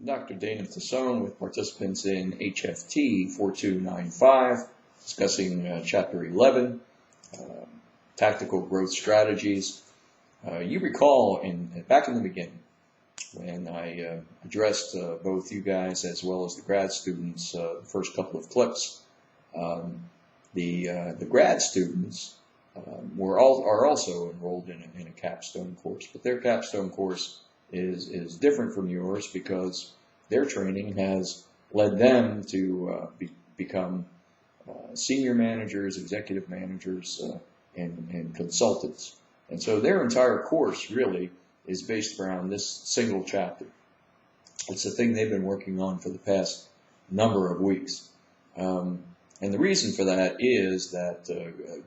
Dr. Dana Tassone with participants in HFT4295, discussing Chapter 11, Tactical Growth Strategies. You recall back in the beginning when I addressed both you guys as well as the grad students the first couple of clips. The grad students are also enrolled in a capstone course, but their capstone course is different from yours because their training has led them to become senior managers, executive managers, and consultants. And so their entire course really is based around this single chapter. It's a thing they've been working on for the past number of weeks. And the reason for that is that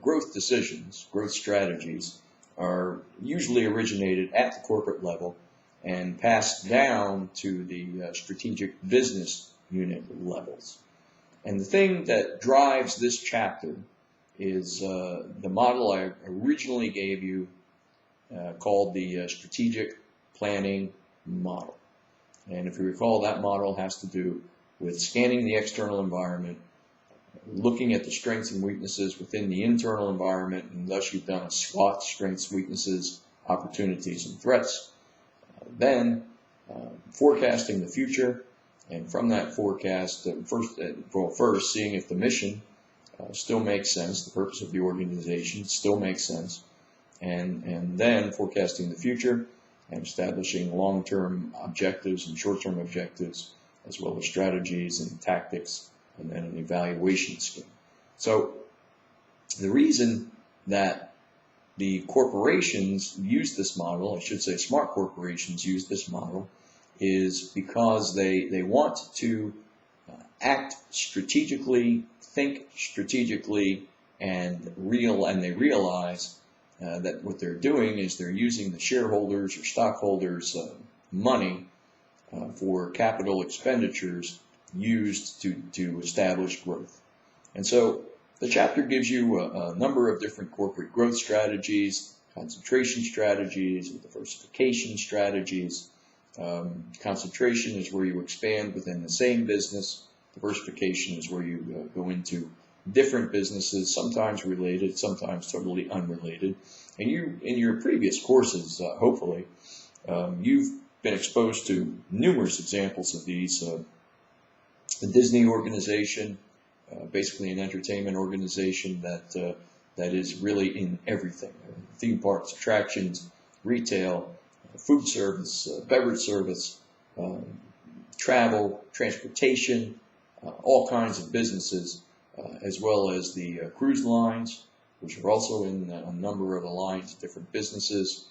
growth decisions, growth strategies, are usually originated at the corporate level and passed down to the strategic business unit levels. And the thing that drives this chapter is the model I originally gave you called the strategic planning model. And if you recall, that model has to do with scanning the external environment, looking at the strengths and weaknesses within the internal environment, and thus you've done a SWOT, strengths, weaknesses, opportunities, and threats. Then forecasting the future, and from that forecast, first seeing if the mission still makes sense, the purpose of the organization still makes sense, and then forecasting the future and establishing long-term objectives and short-term objectives, as well as strategies and tactics, and then an evaluation scheme. So the reason that the corporations use this model, I should say smart corporations use this model, is because they want to act strategically, think strategically, and they realize that what they're doing is they're using the shareholders or stockholders' money for capital expenditures used to establish growth. And so the chapter gives you a number of different corporate growth strategies, concentration strategies, and diversification strategies. Concentration is where you expand within the same business. Diversification is where you go into different businesses, sometimes related, sometimes totally unrelated. And you, in your previous courses, hopefully, you've been exposed to numerous examples of these. The Disney organization, basically an entertainment organization that is really in everything. Theme parks, attractions, retail, food service, beverage service, travel, transportation, all kinds of businesses, as well as the cruise lines, which are also in a number of lines, different businesses,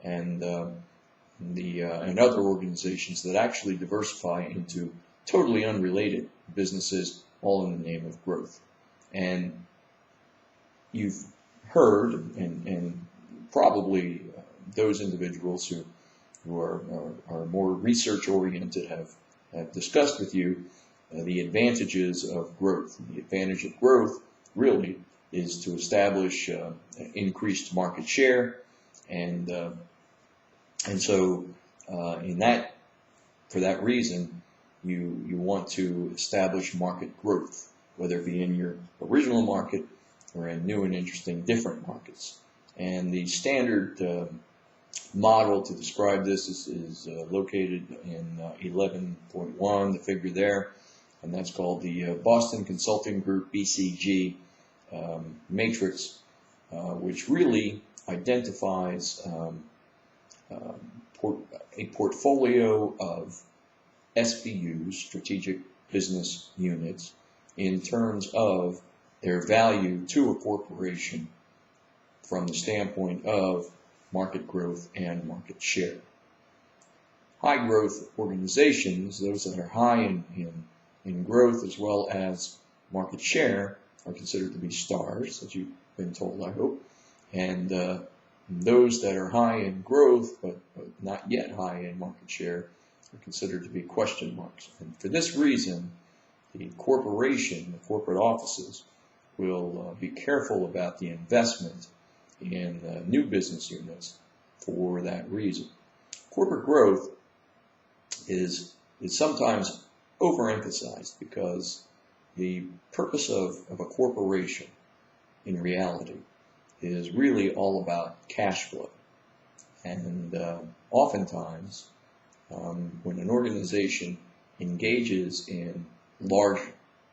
and other organizations that actually diversify into totally unrelated businesses, all in the name of growth. And you've heard, and probably those individuals who are more research-oriented have discussed with you the advantages of growth. And the advantage of growth really is to establish increased market share, and so for that reason, you want to establish market growth, whether it be in your original market or in new and interesting different markets. And the standard model to describe this is located in 11.1, the figure there, and that's called the Boston Consulting Group BCG matrix, which really identifies a portfolio of SBUs, strategic business units, in terms of their value to a corporation from the standpoint of market growth and market share. High growth organizations, those that are high in growth as well as market share, are considered to be stars, as you've been told, I hope. And those that are high in growth but not yet high in market share are considered to be question marks. And for this reason, the corporation, the corporate offices, will be careful about the investment in new business units for that reason. Corporate growth is is sometimes overemphasized, because the purpose of a corporation in reality is really all about cash flow. And oftentimes, when an organization engages in large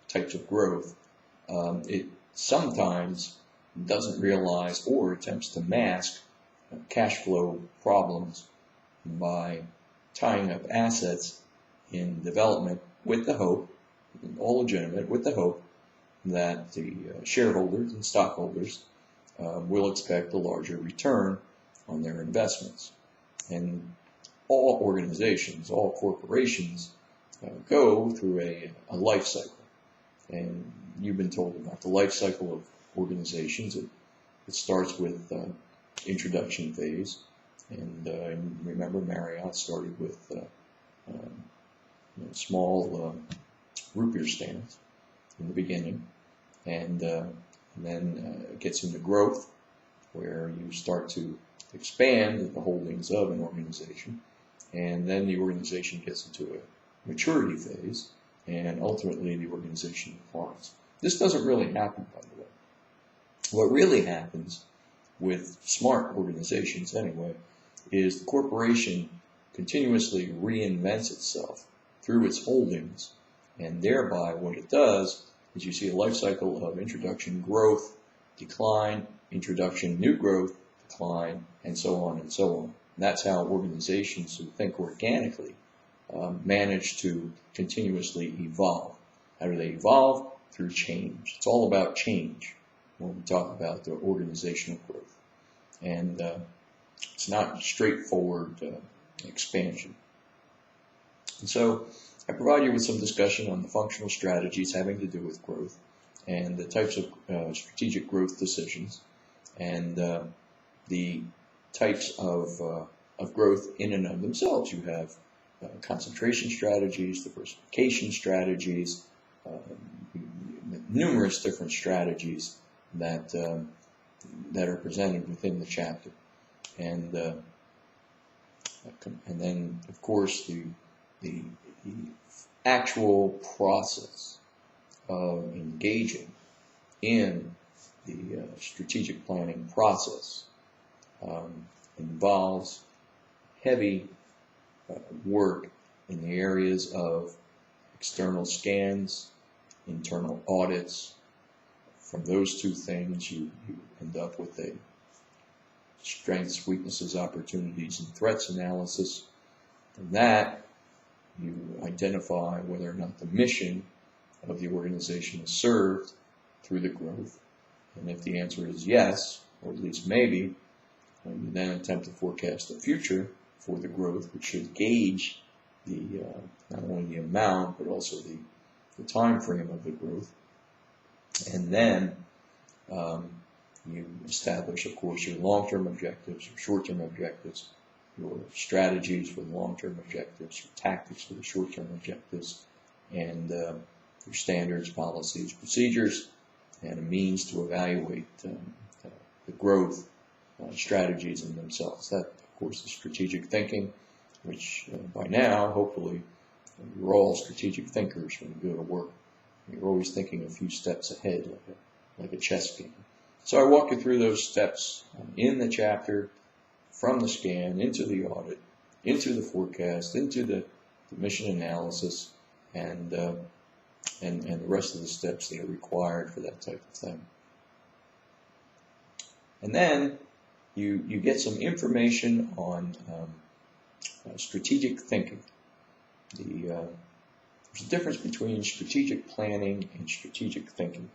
types of growth, it sometimes doesn't realize or attempts to mask cash flow problems by tying up assets in development with the hope, all legitimate, with the hope that the shareholders and stockholders will expect a larger return on their investments. And all organizations, all corporations go through a life cycle. And you've been told about the life cycle of organizations. It starts with introduction phase. And remember, Marriott started with small root beer stands in the beginning. And then it gets into growth, where you start to expand the holdings of an organization. And then the organization gets into a maturity phase, and ultimately the organization declines. This doesn't really happen, by the way. What really happens with smart organizations, anyway, is the corporation continuously reinvents itself through its holdings, and thereby what it does is you see a life cycle of introduction, growth, decline, introduction, new growth, decline, and so on and so on. And that's how organizations who think organically manage to continuously evolve. How do they evolve? Through change. It's all about change when we talk about the organizational growth. And it's not straightforward expansion. And so I provide you with some discussion on the functional strategies having to do with growth, and the types of strategic growth decisions, and the types of growth in and of themselves. You have concentration strategies, diversification strategies, numerous different strategies that are presented within the chapter, and then of course the actual process of engaging in the strategic planning process involves heavy work in the areas of external scans, internal audits. From those two things, you end up with a strengths, weaknesses, opportunities, and threats analysis. From that, you identify whether or not the mission of the organization is served through the growth. And if the answer is yes, or at least maybe, you then attempt to forecast the future for the growth, which should gauge the not only the amount, but also the time frame of the growth. And then you establish, of course, your long-term objectives, your short-term objectives, your strategies for the long-term objectives, your tactics for the short-term objectives, and your standards, policies, procedures, and a means to evaluate the growth strategies in themselves. That, of course, is strategic thinking, which by now, hopefully, you're all strategic thinkers when you go to work. You're always thinking a few steps ahead, like a chess game. So I walk you through those steps in the chapter, from the scan, into the audit, into the forecast, into the mission analysis, and the rest of the steps that are required for that type of thing. And then you get some information on strategic thinking. There's a difference between strategic planning and strategic thinking.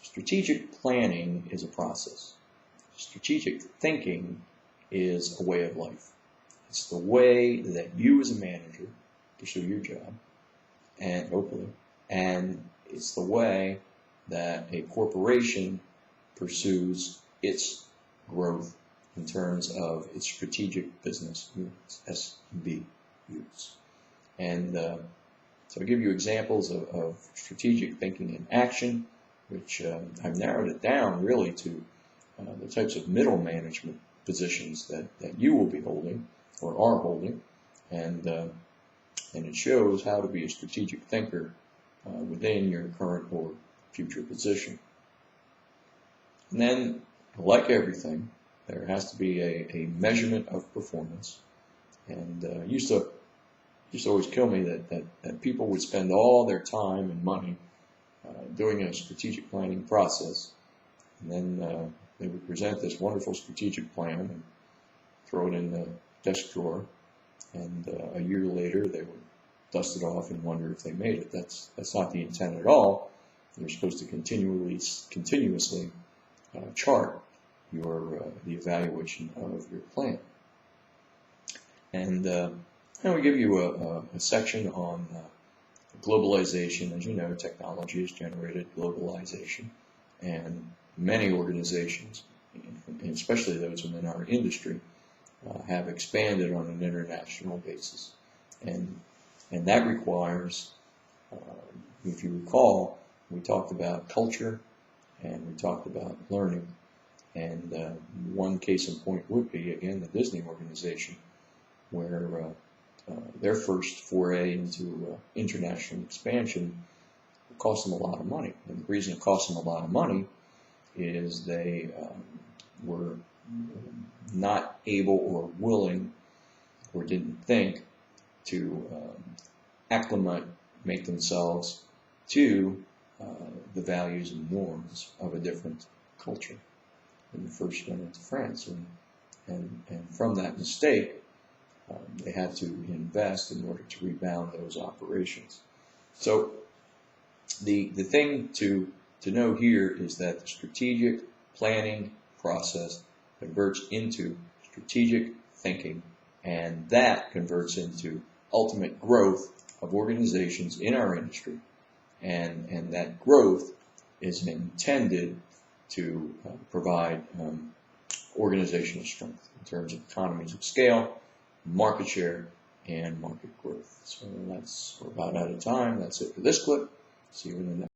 Strategic planning is a process. Strategic thinking is a way of life. It's the way that you as a manager pursue your job, and hopefully, and it's the way that a corporation pursues its growth in terms of its strategic business units, SB units. And so I'll give you examples of strategic thinking in action, which I've narrowed it down really to the types of middle management positions that you will be holding or are holding, and and it shows how to be a strategic thinker within your current or future position. And then, like everything, there has to be a measurement of performance. And used to always kill me that people would spend all their time and money doing a strategic planning process, and then they would present this wonderful strategic plan and throw it in the desk drawer, and a year later they would dust it off and wonder if they made it. That's not the intent at all. You're supposed to continuously chart the evaluation of your plan. And we give you a section on globalization. As you know, technology has generated globalization, and many organizations, and especially those within our industry, have expanded on an international basis. And that requires, if you recall, we talked about culture and we talked about learning. And one case in point would be, again, the Disney organization, where their first foray into international expansion cost them a lot of money. And the reason it cost them a lot of money is they were not able or willing or didn't think to make themselves to the values and norms of a different culture. When they first went into France, and from that mistake, they had to invest in order to rebound those operations. So the thing to know here is that the strategic planning process converts into strategic thinking, and that converts into ultimate growth of organizations in our industry, and that growth is intended to provide organizational strength in terms of economies of scale, market share, and market growth. So we're about out of time. That's it for this clip. See you in the next.